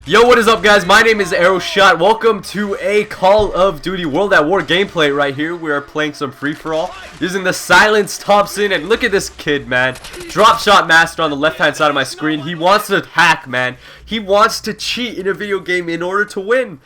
Yo, what is up, guys? My name is Arrowshot. Welcome to a Call of Duty World at War gameplay right here. We are playing some free-for-all using the Silenced Thompson, and look at this kid, man. Drop shot master on the left-hand side of my screen. He wants to hack, man. He wants to cheat in a video game in order to win.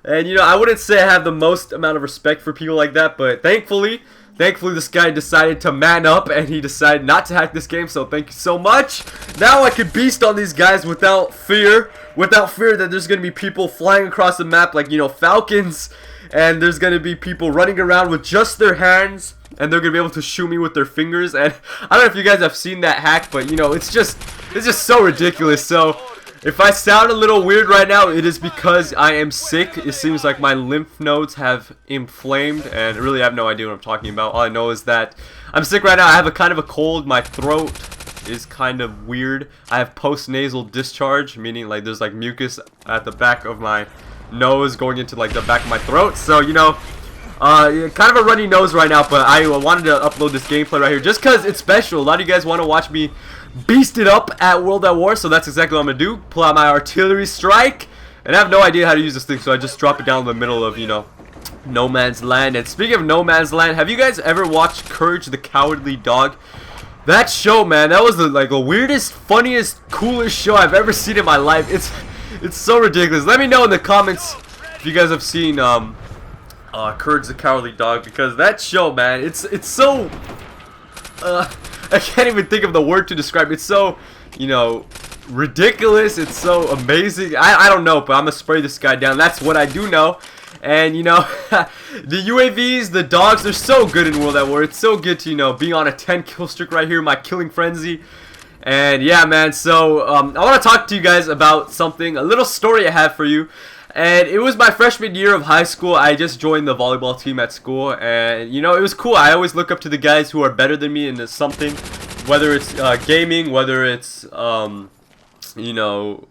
And, you know, I wouldn't say I have the most amount of respect for people like that, but thankfully this guy decided to man up and he decided not to hack this game, so thank you so much. Now I can beast on these guys without fear that there's going to be people flying across the map like, you know, falcons, and there's going to be people running around with just their hands, and they're going to be able to shoot me with their fingers. And I don't know if you guys have seen that hack, but, you know, it's just so ridiculous. So if I sound a little weird right now, it is because I am sick. It seems like my lymph nodes have inflamed, and really I have no idea what I'm talking about. All I know is that I'm sick right now. I have a kind of a cold. My throat is kind of weird. I have post-nasal discharge, meaning like there's like mucus at the back of my nose going into like the back of my throat. So, you know, kind of a runny nose right now, but I wanted to upload this gameplay right here just because it's special. A lot of you guys want to watch me beast it up at World at War, so that's exactly what I'm going to do. Pull out my artillery strike, and I have no idea how to use this thing, so I just drop it down in the middle of, you know, no man's land. And speaking of no man's land, have you guys ever watched Courage the Cowardly Dog? That show, man, that was the weirdest, funniest, coolest show I've ever seen in my life. It's so ridiculous. Let me know in the comments if you guys have seen Courage the Cowardly Dog, because that show, man, it's so I can't even think of the word to describe it. It's so, you know, ridiculous. It's so amazing. I don't know, but I'm gonna spray this guy down. That's what I do know. And, you know, the UAVs, the dogs, they're so good in World at War. It's so good to, you know, be on a 10 kill streak right here, my killing frenzy. And yeah, man, so I want to talk to you guys about something, a little story I have for you. And it was my freshman year of high school. I just joined the volleyball team at school, and, you know, it was cool. I always look up to the guys who are better than me in something, whether it's gaming, whether it's you know,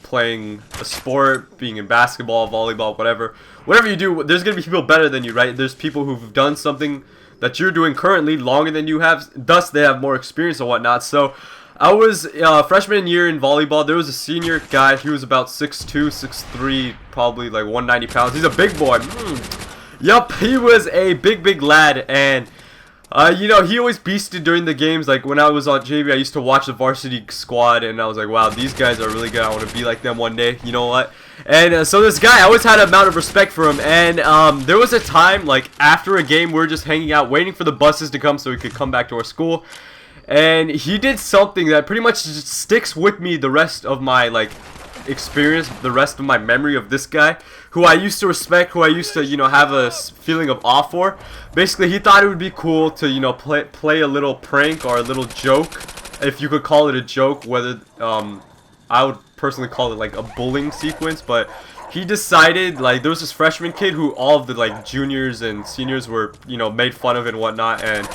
playing a sport, being in basketball, volleyball, whatever you do, there's gonna be people better than you, right? There's people who've done something that you're doing currently longer than you have, thus they have more experience and whatnot. So I was freshman year in volleyball. There was a senior guy. He was about 6'2", 6'3", probably like 190 pounds. He's a big boy. Yup, he was a big lad, and you know, he always beasted during the games. Like when I was on JV, I used to watch the varsity squad, and I was like, wow, these guys are really good. I want to be like them one day. You know what? And so this guy, I always had an amount of respect for him. And there was a time, like after a game, we were just hanging out, waiting for the buses to come so we could come back to our school. And he did something that pretty much just sticks with me the rest of my experience, the rest of my memory of this guy, who I used to respect, who I used to, you know, have a feeling of awe for. Basically, he thought it would be cool to, you know, play a little prank or a little joke, if you could call it a joke. Whether I would personally call it like a bullying sequence, but he decided, like, there was this freshman kid who all of the like juniors and seniors were, you know, made fun of and whatnot, and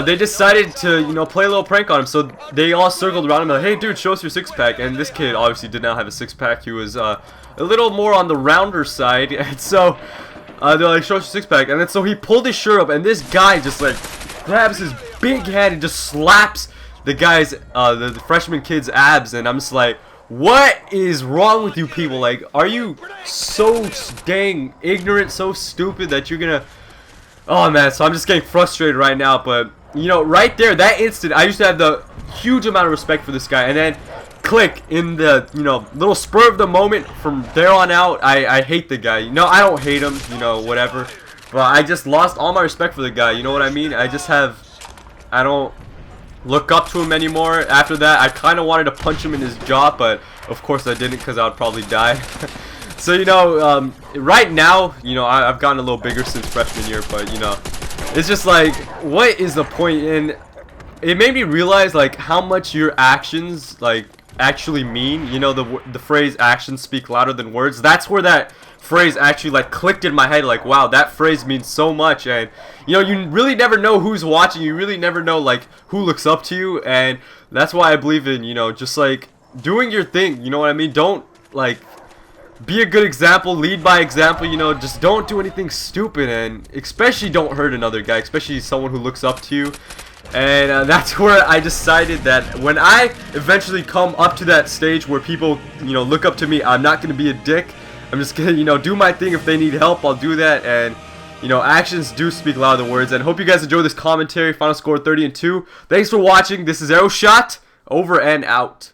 they decided to, you know, play a little prank on him. So they all circled around him like, hey dude, show us your six-pack. And this kid obviously did not have a six-pack. He was a little more on the rounder side. And so they're like, show us your six-pack. And then so he pulled his shirt up, and this guy just like grabs his big hand and just slaps the guy's the freshman kid's abs. And I'm just like, what is wrong with you people? Like, are you so dang ignorant, so stupid that you're gonna... Oh man, so I'm just getting frustrated right now. But, you know, right there, that instant, I used to have the huge amount of respect for this guy. And then, click, in the, you know, little spur of the moment, from there on out, I hate the guy. You know, I don't hate him, you know, whatever. But I just lost all my respect for the guy, you know what I mean? I don't look up to him anymore. After that, I kind of wanted to punch him in his jaw, but of course I didn't, because I would probably die. So, you know, right now, you know, I've gotten a little bigger since freshman year, but, you know, it's just like, what is the point? And it made me realize, like, how much your actions, like, actually mean. You know, the phrase actions speak louder than words. That's where that phrase actually, like, clicked in my head. Like, wow, that phrase means so much. And, you know, you really never know who's watching. You really never know, like, who looks up to you. And that's why I believe in, you know, just, like, doing your thing. You know what I mean? Don't, like... be a good example, lead by example, you know, just don't do anything stupid, and especially don't hurt another guy, especially someone who looks up to you. And that's where I decided that when I eventually come up to that stage where people, you know, look up to me, I'm not going to be a dick. I'm just going to, you know, do my thing. If they need help, I'll do that. And, you know, actions do speak louder than words. And hope you guys enjoy this commentary. Final score 30-2. Thanks for watching. This is Arrowshot. Over and out.